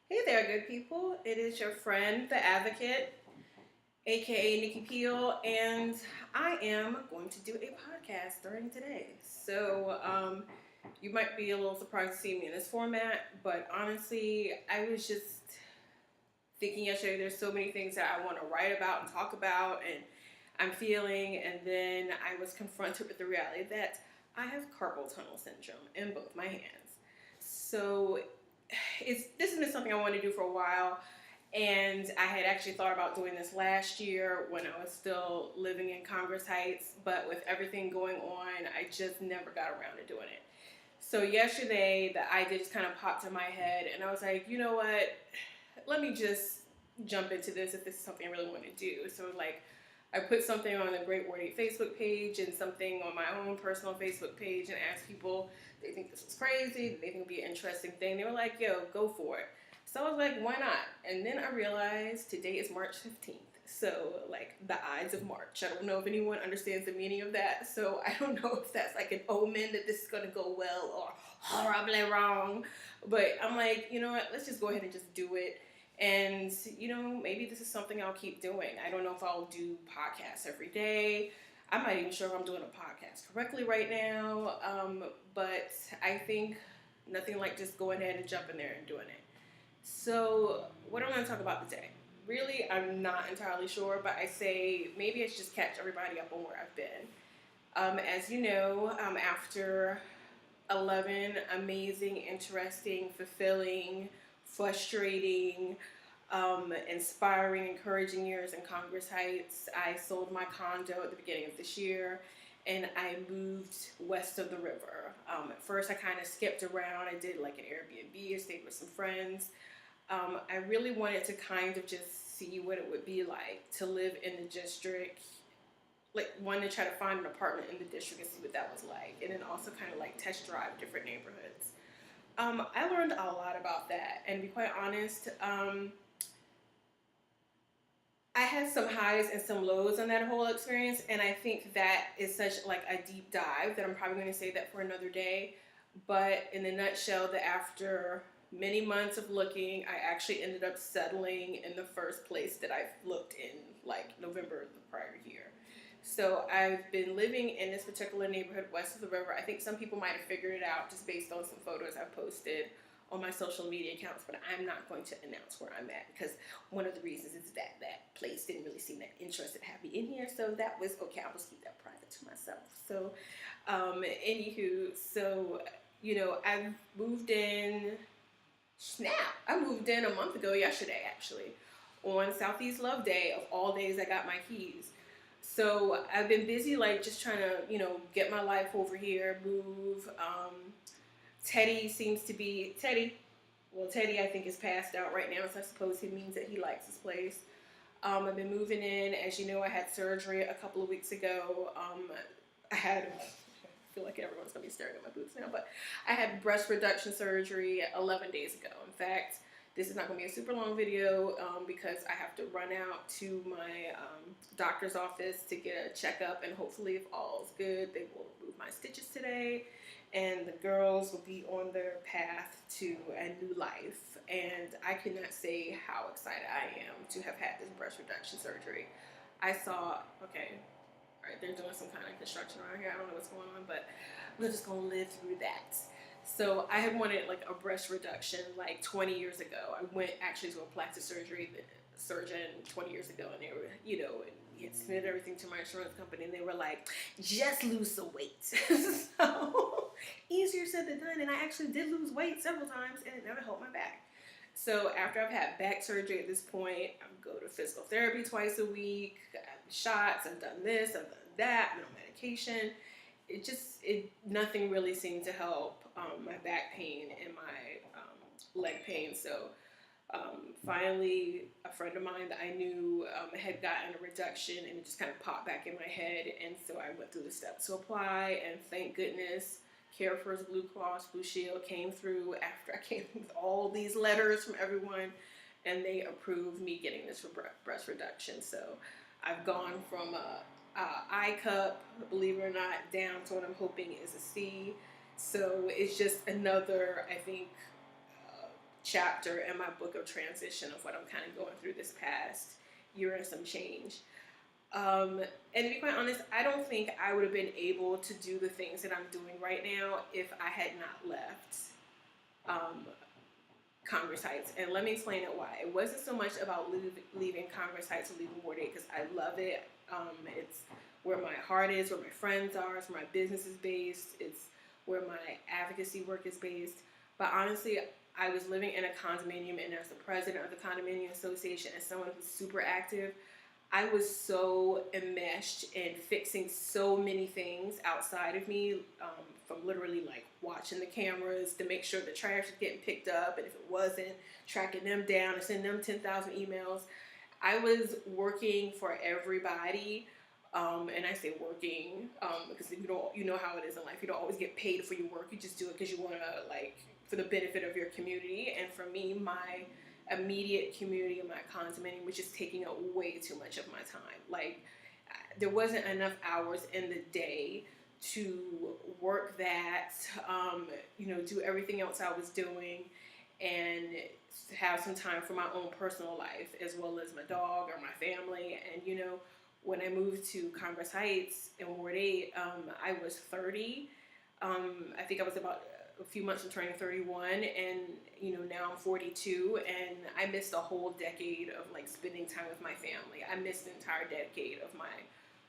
Hey there, good people. It is your friend, the Advocate, aka Nikki Peel, and I am going to do a podcast during today. You might be a little surprised to see me in this format, but honestly, I was just thinking yesterday there's so many things that I want to write about and talk about, and I'm feeling, and then I was confronted with the reality that I have carpal tunnel syndrome in both my hands. So this has been something I wanted to do for a while, and I had actually thought about doing this last year when I was still living in Congress Heights, but with everything going on, I just never got around to doing it. So yesterday, the idea just kind of popped in my head, and I was like, you know what? Let me just jump into this if this is something I really want to do. So I put something on the Great Word Facebook page and something on my own personal Facebook page and asked people if they think this was crazy, they think it would be an interesting thing. They were like, yo, go for it. So I was like, why not? And then I realized today is March 15th. So, like, the Ides of March. I don't know if anyone understands the meaning of that. So, I don't know if that's like an omen that this is going to go well or horribly wrong. But I'm like, you know what? Let's just go ahead and just do it. And, maybe this is something I'll keep doing. I don't know if I'll do podcasts every day. I'm not even sure if I'm doing a podcast correctly right now. But I think nothing like just going ahead and jumping there and doing it. So, what I'm going to talk about today? Really, I'm not entirely sure, but I say maybe I should just catch everybody up on where I've been. As you know, after 11 amazing, interesting, fulfilling, frustrating, inspiring, encouraging years in Congress Heights, I sold my condo at the beginning of this year and I moved west of the river. At first, I kind of skipped around. I did like an Airbnb, I stayed with some friends. I really wanted to kind of just see what it would be like to live in the district, like wanted to try to find an apartment in the district and see what that was like, and then also kind of like test drive different neighborhoods. I learned a lot about that, and to be quite honest, I had some highs and some lows on that whole experience, and I think that is such like a deep dive that I'm probably going to say that for another day. But in a nutshell, that after many months of looking, I actually ended up settling in the first place that I've looked in like November of the prior year. So I've been living in this particular neighborhood west of the river. I think some people might have figured it out just based on some photos I've posted on my social media accounts, but I'm not going to announce where I'm at because one of the reasons is that that place didn't really seem that interested to have me in here. So that was okay. I'll just keep that private to myself. So, anywho, I moved in. Snap! I moved in a month ago yesterday, actually, on Southeast Love Day of all days. I got my keys. So I've been busy, like just trying to, get my life over here, move. Teddy seems to be Teddy. Well, Teddy, I think, is passed out right now, so I suppose he means that he likes his place. I've been moving in. As you know, I had surgery a couple of weeks ago. I feel like everyone's going to be staring at my boobs now, but I had breast reduction surgery 11 days ago. In fact, this is not going to be a super long video because I have to run out to my doctor's office to get a checkup, and hopefully, if all's good, they will remove my stitches today, and the girls will be on their path to a new life. And I cannot say how excited I am to have had this breast reduction surgery. I saw, okay, all right, they're doing some kind of construction around here. I don't know what's going on, but we're just gonna live through that. So I had wanted like a breast reduction like 20 years ago. I went actually to a plastic surgery surgeon 20 years ago, and they were, and he had submitted everything to my insurance company, and they were like, just lose some weight. So easier said than done, and I actually did lose weight several times, and it never helped my back. So after I've had back surgery at this point, I go to physical therapy twice a week. I've had shots. I've done this. I've done that. I'm on medication. Nothing really seemed to help my back pain and my leg pain. So finally, a friend of mine that I knew had gotten a reduction, and it just kind of popped back in my head. And so I went through the steps to apply, and thank goodness, CareFirst, Blue Cross, Blue Shield came through after I came with all these letters from everyone, and they approved me getting this breast reduction. So I've gone from a I cup, believe it or not, down to what I'm hoping is a C. So it's just another, I think, chapter in my book of transition of what I'm kind of going through this past year and some change. And to be quite honest, I don't think I would have been able to do the things that I'm doing right now if I had not left um, Congress Heights. And let me explain it why. It wasn't so much about leaving Congress Heights or leaving Ward 8 because I love it. It's where my heart is, where my friends are, it's where my business is based, it's where my advocacy work is based. But honestly, I was living in a condominium, and as the president of the condominium association and someone who's super active, I was so enmeshed in fixing so many things outside of me, from literally like watching the cameras to make sure the trash was getting picked up, and if it wasn't, tracking them down and sending them 10,000 emails. I was working for everybody, and I say working because you know how it is in life. You don't always get paid for your work. You just do it because you want to, like, for the benefit of your community. And for me, my immediate community in my condominium was just taking up way too much of my time. Like, there wasn't enough hours in the day to work that, do everything else I was doing, and have some time for my own personal life as well as my dog or my family. And when I moved to Congress Heights in Ward 8, I was 30. I think I was about a few months from turning 31, and now I'm 42, and I missed a whole decade of like spending time with my family. I missed the entire decade of my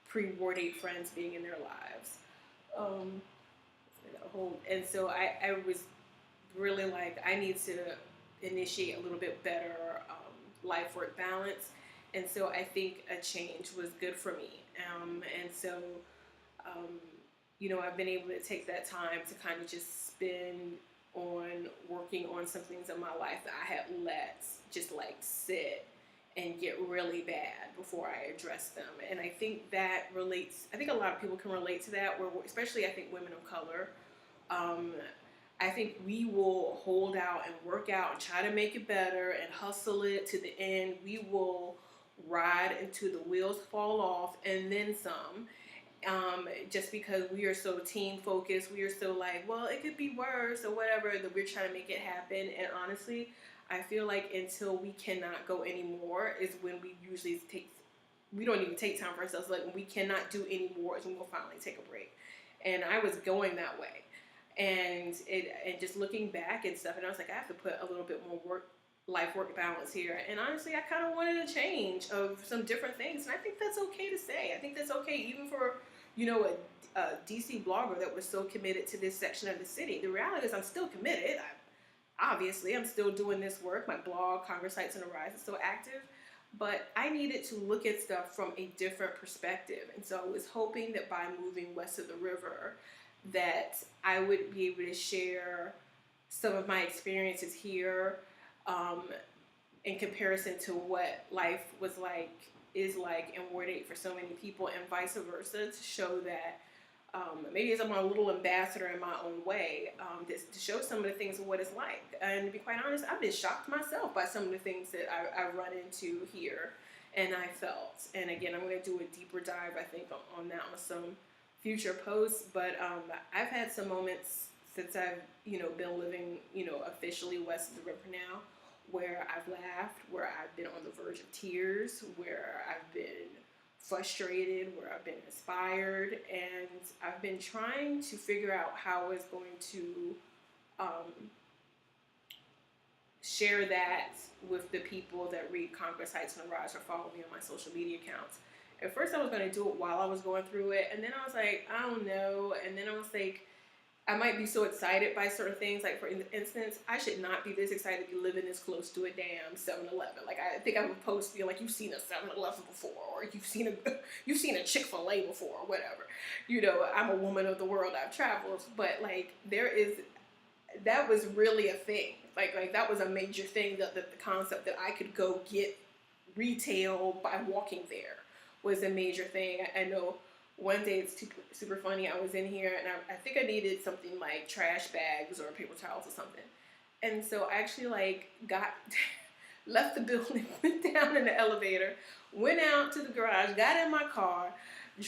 pre-Ward 8 friends being in their lives. And so I was really like, I need to initiate a little bit better life-work balance. And so I think a change was good for me. And so, I've been able to take that time to kind of just spend on working on some things in my life that I had let just like sit and get really bad before I address them. And I think that relates, I think a lot of people can relate to that, where especially I think women of color, I think we will hold out and work out and try to make it better and hustle it to the end. We will ride until the wheels fall off and then some. Just because we are so team focused, we are so like, well, it could be worse or whatever, that we're trying to make it happen. And honestly, I feel like until we cannot go anymore is when we usually we don't even take time for ourselves. Like, when we cannot do anymore is when we'll finally take a break. And I was going that way. And just looking back and stuff, and I was like, I have to put a little bit more life-work balance here. And honestly, I kind of wanted a change of some different things. And I think that's okay to say. I think that's okay even for, a DC blogger that was so committed to this section of the city. The reality is I'm still committed. Obviously, I'm still doing this work. My blog, Congress Heights and Arise, is still active. But I needed to look at stuff from a different perspective. And so I was hoping that by moving west of the river, that I would be able to share some of my experiences here, in comparison to what life is like in Ward 8 for so many people, and vice versa, to show that maybe as I'm a little ambassador in my own way, to show some of the things of what it's like. And to be quite honest, I've been shocked myself by some of the things that I run into here and I felt. And again, I'm going to do a deeper dive, I think, on that on some future posts. But I've had some moments since I've been living officially west of the river now, where I've laughed, where I've been on the verge of tears, where I've been frustrated, where I've been inspired, and I've been trying to figure out how I was going to share that with the people that read Congress Heights and Arise or follow me on my social media accounts. At first I was going to do it while I was going through it, and then I was like, I don't know, and then I was like, I might be so excited by certain things. Like, for instance, I should not be this excited to be living this close to a damn 7-Eleven. Like, I think I would post being like, you've seen a 7-Eleven before, or you've seen a Chick-fil-A before, or whatever. I'm a woman of the world. I've traveled, but like, that was really a thing. Like that was a major thing. That the concept that I could go get retail by walking there was a major thing. I know. One day, it's super funny, I was in here and I think I needed something like trash bags or paper towels or something. And so I actually left the building, went down in the elevator, went out to the garage, got in my car,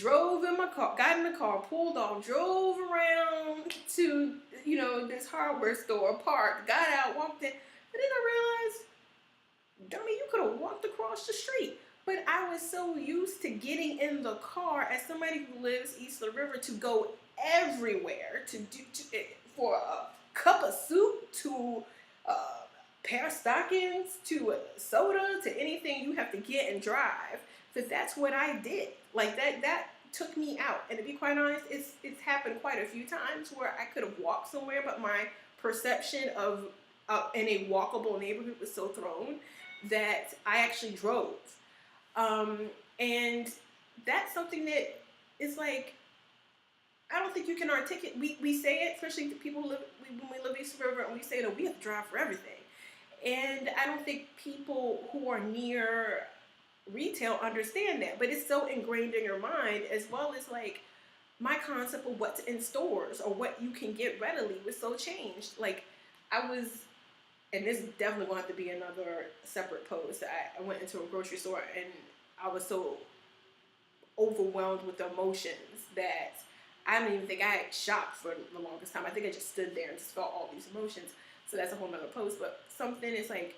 got in the car, pulled off, drove around to, this hardware store, parked, got out, walked in. And then I realized, dummy, you could have walked across the street. But I was so used to getting in the car as somebody who lives east of the river to go everywhere for a cup of soup, to a pair of stockings, to a soda, to anything you have to get and drive. Because that's what I did. Like that took me out. And to be quite honest, it's happened quite a few times where I could have walked somewhere, but my perception of in a walkable neighborhood was so thrown that I actually drove. And that's something that is like, I don't think you can articulate. We say it, especially to people who live, when we live east of the river, and we say that we have to drive for everything. And I don't think people who are near retail understand that, but it's so ingrained in your mind, as well as like my concept of what's in stores or what you can get readily was so changed. Like I was, and this definitely will have to be another separate post. I went into a grocery store and I was so overwhelmed with the emotions that I don't even think I had shopped for the longest time. I think I just stood there and just felt all these emotions. So that's a whole nother post. But something is like,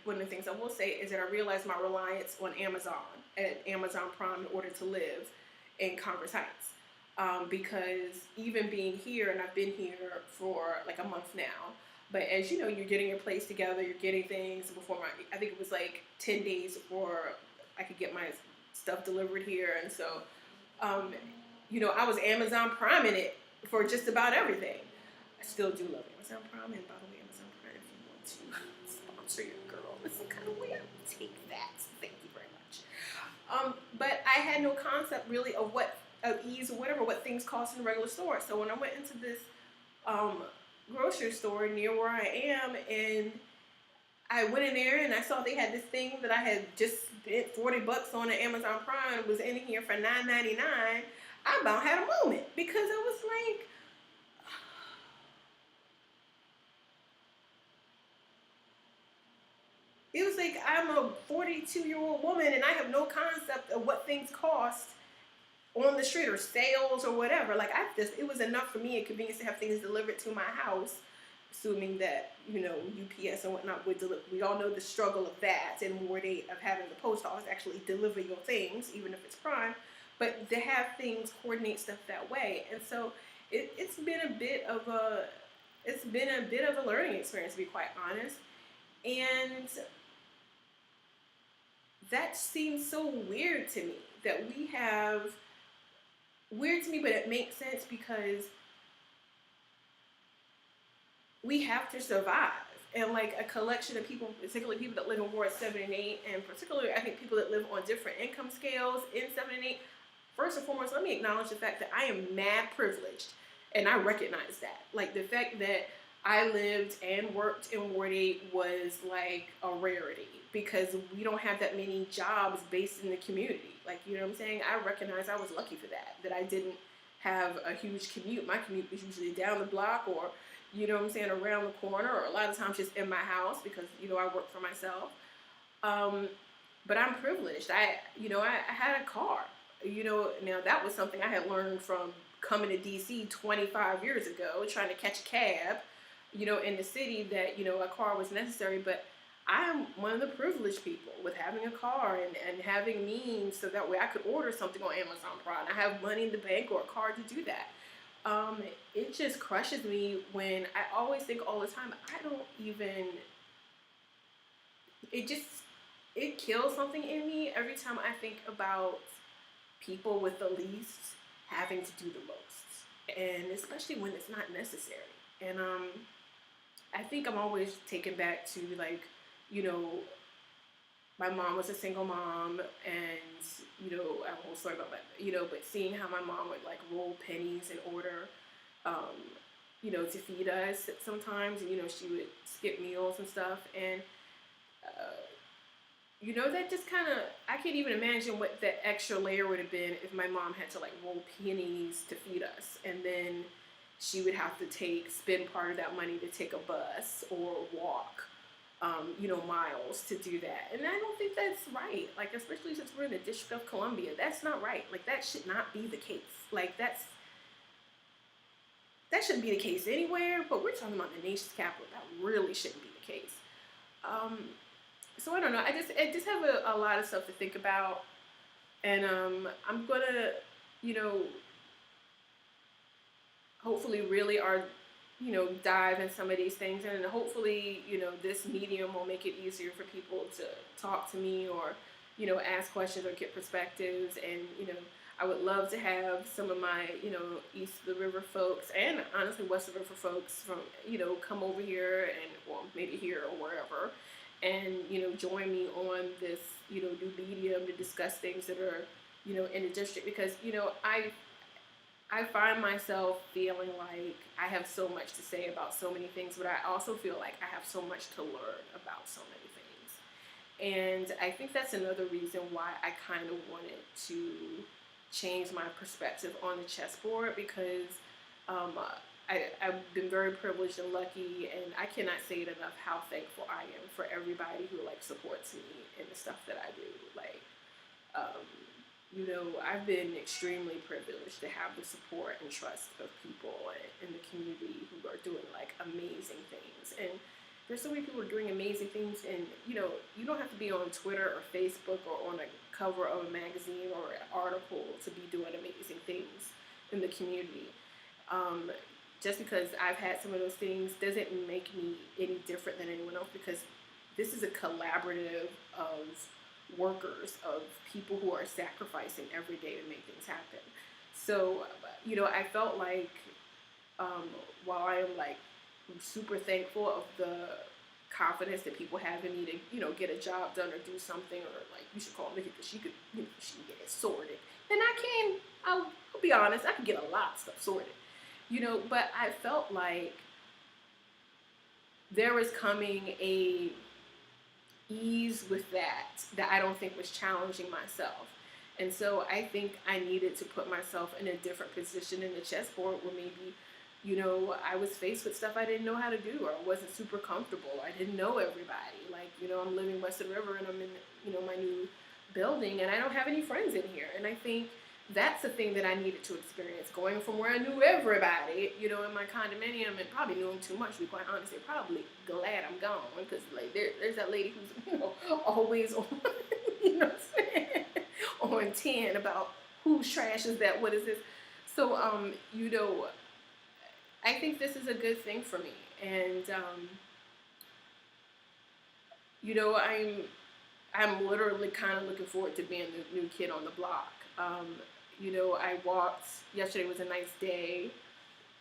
one of the things I will say is that I realized my reliance on Amazon and Amazon Prime in order to live in Congress Heights. Because even being here, and I've been here for like a month now, but as you know, you're getting your place together, you're getting things before I think it was like 10 days before I could get my stuff delivered here. And so, I was Amazon Priming it for just about everything. I still do love Amazon Prime, and by the way, Amazon Prime, if you want to sponsor your girl in some kind of way, I will take that. Thank you very much. But I had no concept really of Ease or whatever, what things cost in the regular store. So when I went into this grocery store near where I am, and I went in there and I saw they had this thing that I had just spent $40 on at Amazon Prime, was in here for $9.99. I about had a moment because I was like, it was like I'm a 42-year-old woman and I have no concept of what things cost on the street or sales or whatever. Like it was enough for me and convenience to have things delivered to my house, assuming that, UPS and whatnot would deliver. We all know the struggle of that and Ward 8 of having the post office actually deliver your things, even if it's Prime, but to have things coordinate stuff that way. And so it's been a bit of a learning experience, to be quite honest. And that seems so weird to me that weird to me, but it makes sense because we have to survive. And like a collection of people, particularly people that live in Ward 7 and 8, and particularly I think people that live on different income scales in 7 and 8, first and foremost, let me acknowledge the fact that I am mad privileged. And I recognize that. Like the fact that I lived and worked in Ward 8 was like a rarity because we don't have that many jobs based in the community. Like, you know what I'm saying? I recognize I was lucky for that I didn't have a huge commute. My commute was usually down the block or, you know what I'm saying, around the corner, or a lot of times just in my house because, I work for myself. But I'm privileged. I had a car. Now that was something I had learned from coming to DC 25 years ago, trying to catch a cab, in the city, that, a car was necessary. But I'm one of the privileged people with having a car and having means so that way I could order something on Amazon Prime. I have money in the bank or a card to do that. It just crushes me when I always think all the time, it kills something in me every time I think about people with the least having to do the most, and especially when it's not necessary. And I think I'm always taken back to like, my mom was a single mom, and I have a whole story about that, but seeing how my mom would like roll pennies in order, to feed us sometimes, and she would skip meals and stuff, and that just kind of, I can't even imagine what that extra layer would have been if my mom had to like roll pennies to feed us, and then she would have to spend part of that money to take a bus or walk, miles to do that. And I don't think that's right. Like, especially since we're in the District of Columbia, that's not right. Like, that should not be the case. Like, that shouldn't be the case anywhere, but we're talking about the nation's capital. That really shouldn't be the case. so I don't know. I just have a lot of stuff to think about, and I'm gonna, you know, hopefully really are, dive in some of these things, and hopefully, this medium will make it easier for people to talk to me, or, ask questions or get perspectives, and I would love to have some of my, East of the River folks, and honestly West of the River folks from, come over here and, well, maybe here or wherever, and, join me on this, new medium to discuss things that are, in the district, because, I find myself feeling like I have so much to say about so many things, but I also feel like I have so much to learn about so many things. And I think that's another reason why I kind of wanted to change my perspective on the chessboard, because I've been very privileged and lucky, and I cannot say it enough how thankful I am for everybody who supports me in the stuff that I do. I've been extremely privileged to have the support and trust of people in the community who are doing amazing things. And there's so many people who are doing amazing things, and you don't have to be on Twitter or Facebook or on a cover of a magazine or an article to be doing amazing things in the community. Just because I've had some of those things doesn't make me any different than anyone else, because this is a collaborative of workers, of people who are sacrificing every day to make things happen. So, I felt like, while I am super thankful of the confidence that people have in me to, get a job done or do something, or you should call Nikki because she could, she can get it sorted. And I'll be honest, I can get a lot of stuff sorted, but I felt like there was coming a ease with that I don't think was challenging myself. And so I think I needed to put myself in a different position in the chessboard, where maybe, I was faced with stuff I didn't know how to do, or I wasn't super comfortable. I didn't know everybody. I'm living west of the river, and I'm in, my new building, and I don't have any friends in here. And I think that's the thing that I needed to experience, going from where I knew everybody, in my condominium, and probably knew them too much, to be quite honest. They're probably glad I'm gone, because there's that lady who's, always on, on 10 about whose trash is that, what is this. So, I think this is a good thing for me. And, I'm literally kind of looking forward to being the new kid on the block. I walked, yesterday was a nice day,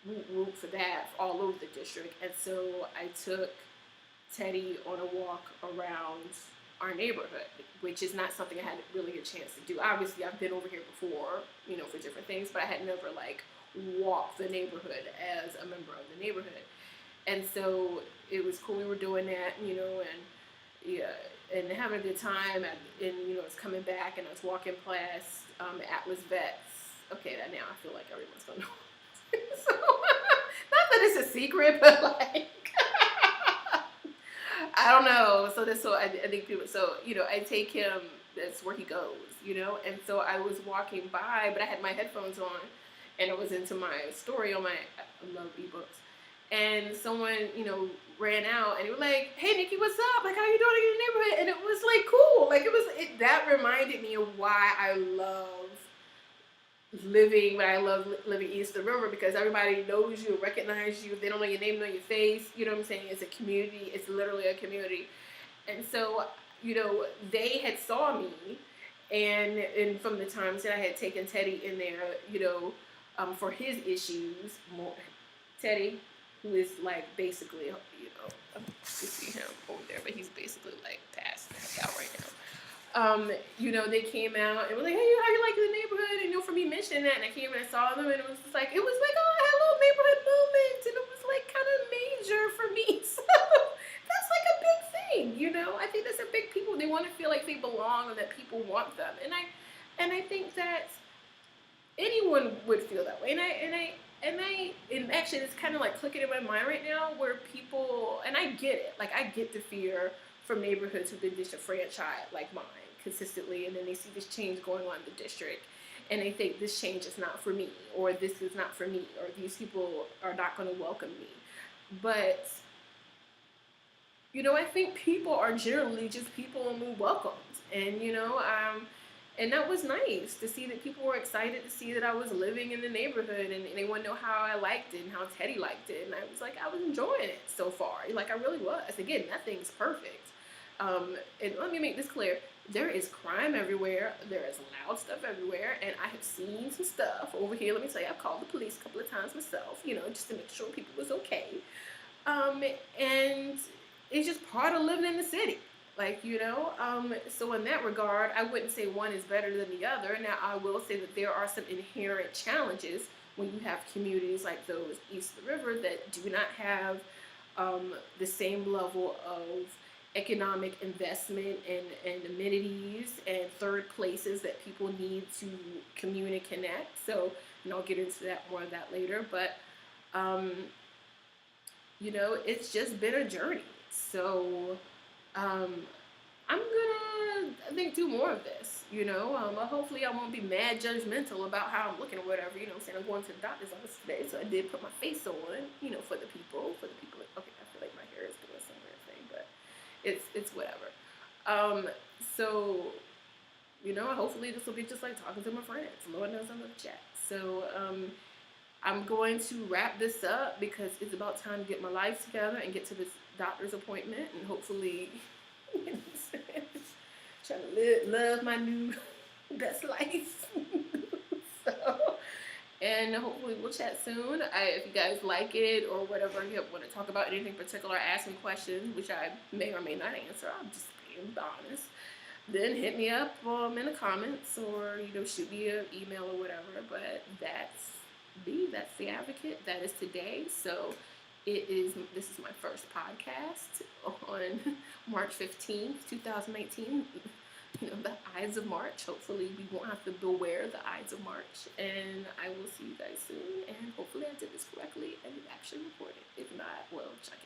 whoop for that, all over the district. And so I took Teddy on a walk around our neighborhood, which is not something I had really a chance to do. Obviously, I've been over here before, for different things, but I had never walked the neighborhood as a member of the neighborhood. And so it was cool. We were doing that, and yeah, and having a good time. And it's coming back, and I was walking past Atlas Vets. Okay, now I feel like everyone's gonna know. So, not that it's a secret, but I don't know. So I think people. So I take him. That's where he goes. And so I was walking by, but I had my headphones on, and I was into my story on my. I love ebooks. And someone, ran out, and he was like, "Hey, Nikki, what's up? How you doing in the neighborhood?" And it was cool. That reminded me of why I love living east of the river, because everybody knows you, recognize you. If they don't know your name, know your face. You know what I'm saying? It's a community. It's literally a community. And so, they had saw me, and from the times that I had taken Teddy in there, for his issues, Teddy, who is basically, you see him over there, but he's basically passed the heck out right now. They came out and were like, "Hey, how you liking the neighborhood?" And for me mentioning that, and I came and I saw them, and it was just oh, I had a little neighborhood moment, and it was kind of major for me. So that's a big thing, I think that's a big people. They want to feel like they belong, and that people want them, and I think that anyone would feel that way, and actually it's kind of clicking in my mind right now, where people, and I get it, I get the fear from neighborhoods who've been disenfranchised like mine consistently, and then they see this change going on in the district, and they think this change is not for me, or this is not for me, or these people are not going to welcome me. But I think people are generally just people and we welcomed. And, and that was nice to see that people were excited to see that I was living in the neighborhood and they want to know how I liked it and how Teddy liked it. And I was like, I was enjoying it so far. Like, I really was. Again, nothing's perfect. And let me make this clear. There is crime everywhere. There is loud stuff everywhere. And I have seen some stuff over here. Let me tell you, I've called the police a couple of times myself, just to make sure people was okay. And it's just part of living in the city. So in that regard, I wouldn't say one is better than the other. Now, I will say that there are some inherent challenges when you have communities like those east of the river that do not have the same level of economic investment and amenities and third places that people need to commune and connect. So, I'll get into that more of that later. But, it's just been a journey. So, I'm gonna, I think, do more of this, hopefully I won't be mad judgmental about how I'm looking or whatever, I'm saying I'm going to the doctor's office today, so I did put my face on, for the people, okay, I feel like my hair is doing some weird thing, but it's whatever. So, hopefully this will be just like talking to my friends. Lord knows I'm gonna chat. So, I'm going to wrap this up because it's about time to get my life together and get to this doctor's appointment and hopefully trying to love my new best life. And hopefully we'll chat soon. If you guys like it or whatever, you want to talk about anything particular, ask me questions, which I may or may not answer. I'm just being honest. Then hit me up in the comments or, shoot me an email or whatever. But that's the Advocate. That is today. So this is my first podcast on March 15th, 2019. The Ides of March. Hopefully we won't have to beware the Ides of March. And I will see you guys soon. And hopefully I did this correctly and actually recorded. If not, well, check it.